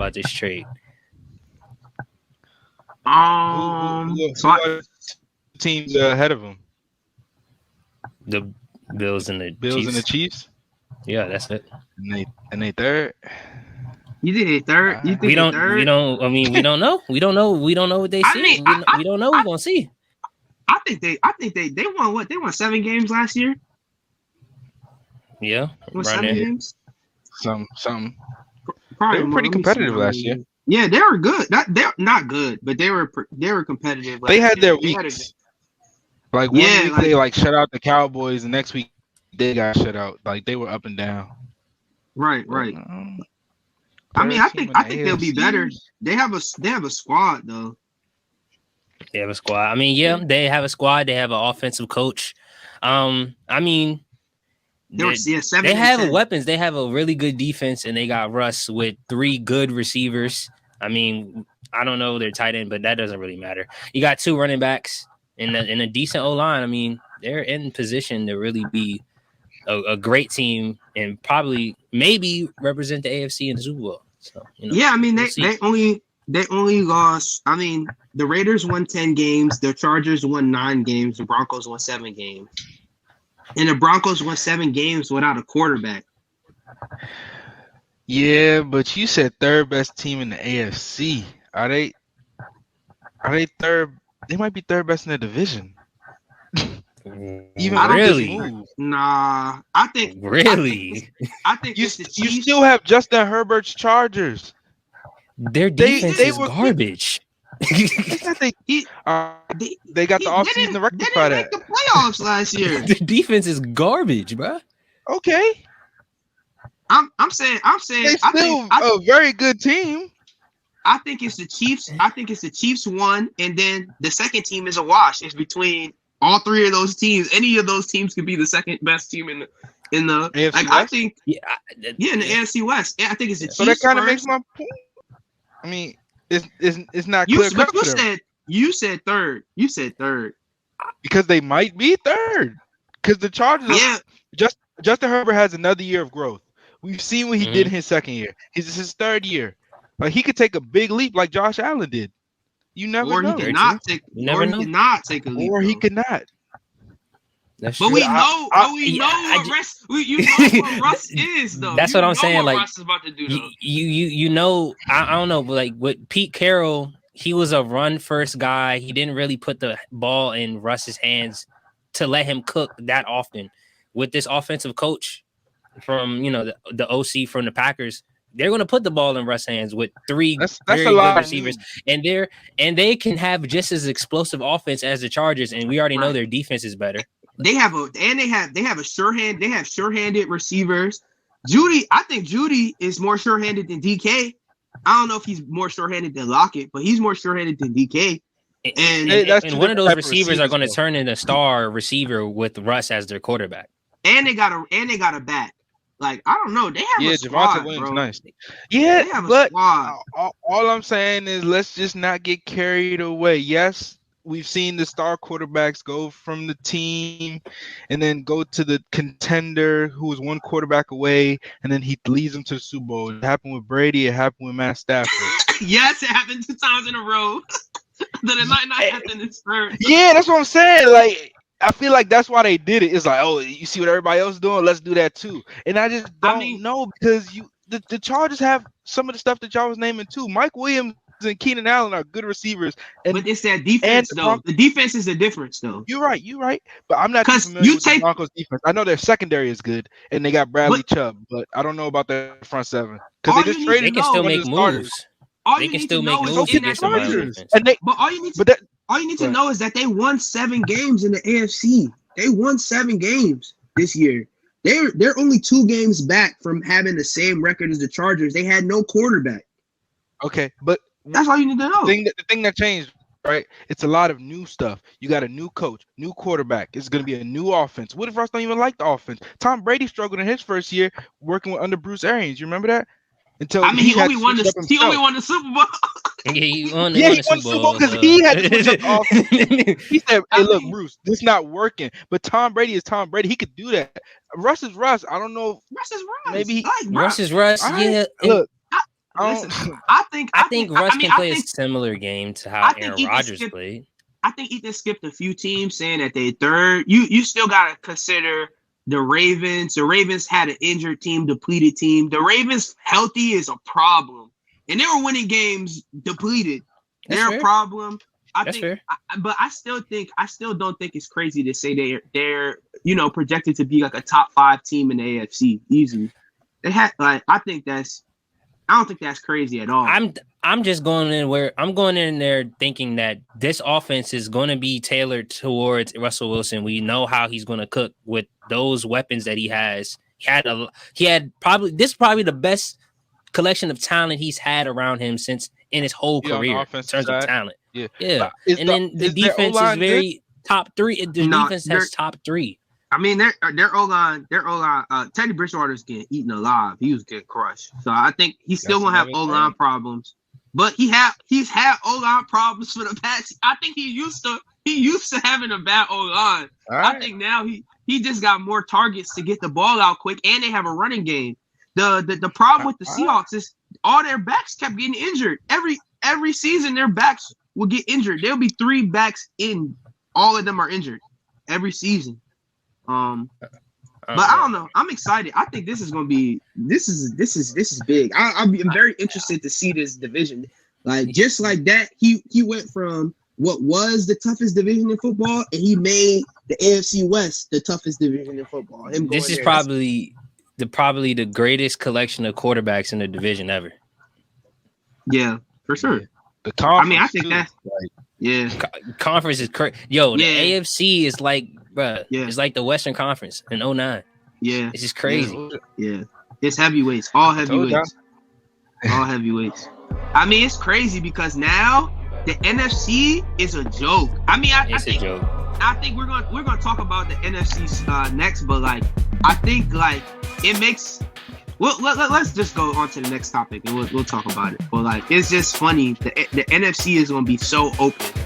about this trade? Who are teams ahead of them? The Bills and the Bills Chiefs. and the Chiefs. Yeah, that's it. And they third. You think they third? You think We don't. third? We don't. I mean, we don't know. We don't know. We don't know what they see. We don't know. We're gonna see. I think they won what? They won 7 games last year. Yeah, Won 7 games. Some. Probably They were pretty competitive last year. Yeah, they were good. They're not good, but they were competitive. They had their weeks. Like one week they like shut out the Cowboys, the next week they got shut out. Like they were up and down. Right. I mean, I think they'll be better. They have a squad though. They have a squad. I mean, yeah, they have a squad. They have an offensive coach. I mean, they have weapons. They have a really good defense, and they got Russ with 3 good receivers. I mean, I don't know their tight end, but that doesn't really matter. You got 2 running backs in a decent O-line. I mean, they're in position to really be a great team and maybe represent the AFC in the Super Bowl. So, yeah, I mean, they only lost. I mean, the Raiders won 10 games. The Chargers won 9 games. The Broncos won 7 games. And the Broncos won 7 games without a quarterback. Yeah, but you said third best team in the AFC. Are they third? They might be third best in the division. Even really? Nah, I think really. I think you still have Justin Herbert's Chargers. Their defense is garbage. They got the offseason to rectify that. They didn't make the playoffs last year. The defense is garbage, bro. Okay. I'm saying they still a very good team. I think it's the Chiefs. I think it's the Chiefs 1, and then the second team is a wash. It's between all 3 of those teams. Any of those teams could be the second best team in the AFC like. West? I think in the AFC West. Yeah, I think it's the Chiefs. So that kind of makes my point. I mean, it's not clear cut for them. You said third. You said third because they might be third. Because the Chargers, Justin Herbert has another year of growth. We've seen what he did in his second year. This is his third year. Like he could take a big leap, like Josh Allen did. You never know. He could not take a leap. Or he could not. That's but true. we know what Russ is, though. That's what I'm saying. Like Russ is about to do, though. You know, I don't know, but like with Pete Carroll, he was a run first guy. He didn't really put the ball in Russ's hands to let him cook that often. With this offensive coach from the OC from the Packers, they're going to put the ball in Russ's hands with 3 very good receivers, and they can have just as explosive offense as the Chargers, and we already know their defense is better. They have sure-handed receivers. I think Judy is more sure-handed than DK. I don't know if he's more sure-handed than Lockett, but he's more sure-handed than DK. And one of those receivers are going to turn into a star receiver with Russ as their quarterback. And they got a back. Like, I don't know. They have a squad, Javonte Williams, bro. Nice. Yeah, but all I'm saying is let's just not get carried away. Yes, we've seen the star quarterbacks go from the team and then go to the contender who was 1 quarterback away, and then he leads them to the Super Bowl. It happened with Brady. It happened with Matt Stafford. Yes, it happened 2 times in a row. Then it might not happen this third. Yeah, that's what I'm saying. Like, I feel like that's why they did it. It's like, oh, you see what everybody else is doing? Let's do that too. And I just don't know because the Chargers have some of the stuff that y'all was naming too. Mike Williams and Keenan Allen are good receivers. But it's that defense, though. The defense is the difference, though. You're right. But I'm not familiar with the Broncos defense. I know their secondary is good, and they got Bradley Chubb, but I don't know about their front 7 because they just traded. They can still make moves. They can still make moves against the Chargers. But all you need to know is that they won 7 games in the AFC. They won 7 games this year. They're only 2 games back from having the same record as the Chargers. They had no quarterback. Okay, but that's all you need to know. The thing that changed, right? It's a lot of new stuff. You got a new coach, new quarterback. It's going to be a new offense. What if Russ don't even like the offense? Tom Brady struggled in his first year working under Bruce Arians. You remember that? He only won the Super Bowl. He won the Super Bowl because he had to switch up the offense. He said, "Hey, look, Bruce, this is not working." But Tom Brady is Tom Brady. He could do that. Russ is Russ. I don't know. Russ is Russ. Maybe Russ is Russ. Right. Yeah. Look, I think Russ can play a similar game to how Aaron Rodgers played. I think Ethan skipped a few teams saying that they third. You still gotta consider the Ravens. The Ravens had an injured team, depleted team. The Ravens healthy is a problem, and they were winning games depleted. They're a problem. That's fair. But I still don't think it's crazy to say they're projected to be like a top 5 team in the AFC easily. I don't think that's crazy at all. I'm just going in there thinking that this offense is going to be tailored towards Russell Wilson. We know how he's going to cook with those weapons that he has. He had probably the best collection of talent he's had around him since in his whole career in terms of talent. Yeah. And then the defense is very top 3. The defense has top 3. I mean, their O-line, Teddy Bridgewater's getting eaten alive. He was getting crushed. So I think he's still gonna have O-line problems. But he's had O-line problems for the past. I think he used to having a bad O-line. Right. I think now he just got more targets to get the ball out quick, and they have a running game. The problem with the Seahawks is all their backs kept getting injured. Every season their backs will get injured. There'll be 3 backs in. All of them are injured every season. But I don't know. I'm excited. I think this is going to be. This is big. I'm very interested to see this division. Like just like that, he went from what was the toughest division in football, and he made the AFC West the toughest division in football. This is probably the greatest collection of quarterbacks in the division ever. Yeah, for sure. The conference. I mean, I think that's conference is crazy. Yo, the AFC is like, bruh, it's like the Western Conference in 2009. Yeah, it's just crazy. Yeah, it's heavyweights, all heavyweights, all heavyweights. I mean, it's crazy because now the NFC is a joke. I mean, I think a joke. I think we're gonna talk about the NFC next, but like, I think like it makes. Well, let's just go on to the next topic and we'll talk about it. But like, it's just funny. The NFC is gonna be so open.